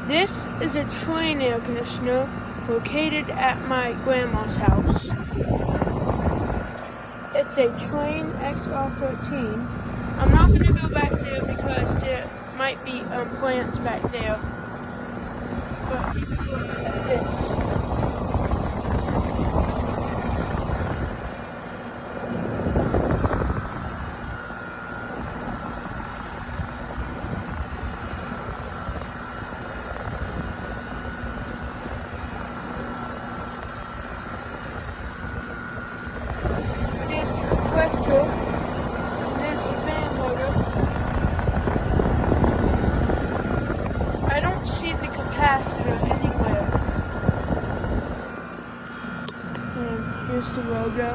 This is a Trane air conditioner located at my grandma's house. It's a Trane XR13. I'm not going to go back there because there might be plants back there. But you can look at this. There's the compressor, and there's the fan motor. I don't see the capacitor anywhere. And here's the logo.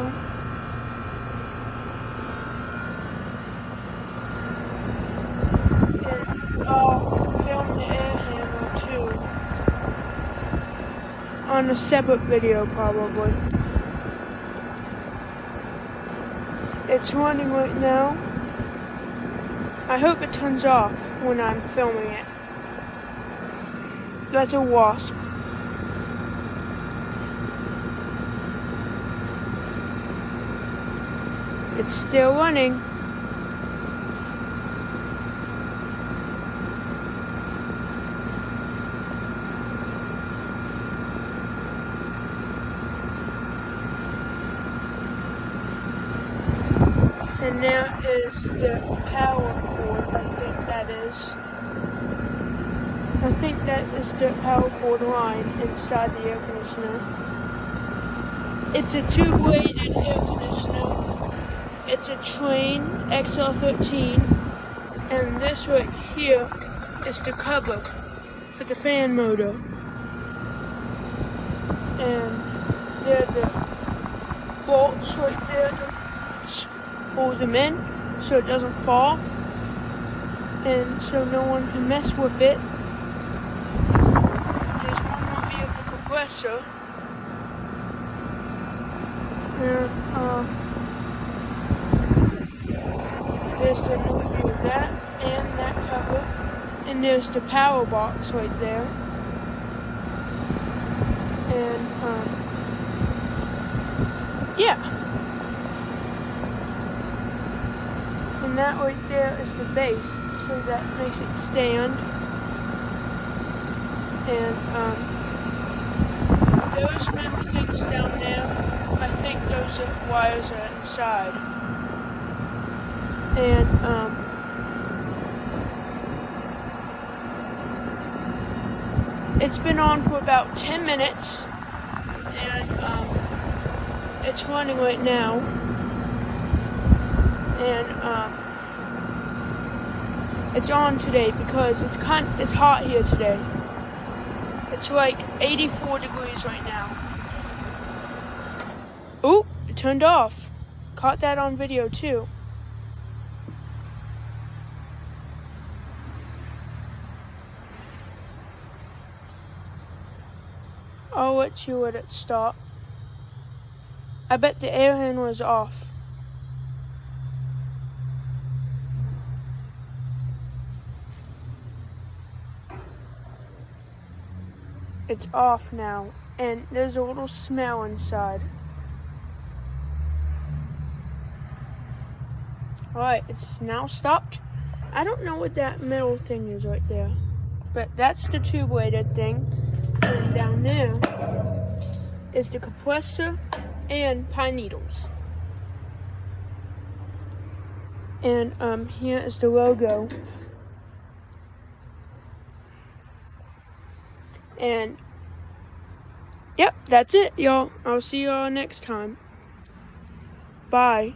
And I'll film the air handler too. On a separate video probably. It's running right now. I hope it turns off when I'm filming it. That's a wasp. It's still running. And there is the power cord, I think that is. I think that is the power cord line inside the air conditioner. It's a two-bladed air conditioner. It's a Trane XR13. And this right here is the cover for the fan motor. And there are the bolts right there. Hold them in so it doesn't fall and so no one can mess with it. There's one more view of the compressor and there's another view of that and that cover, and there's the power box right there, and yeah. And that right there is the base, so that makes it stand. And those metal things down there, I think those wires are inside. And it's been on for about 10 minutes, and it's running right now. And it's on today because it's hot here today. It's like 84 degrees right now. Ooh, it turned off. Caught that on video too. I'll let it stop. I bet the air handler is off. It's off now, and there's a little smell inside. Alright, it's now stopped. I don't know what that middle thing is right there, but that's the two-bladed thing. And down there is the compressor and pine needles. And here is the logo. And yep, that's it, y'all. I'll see y'all next time. Bye.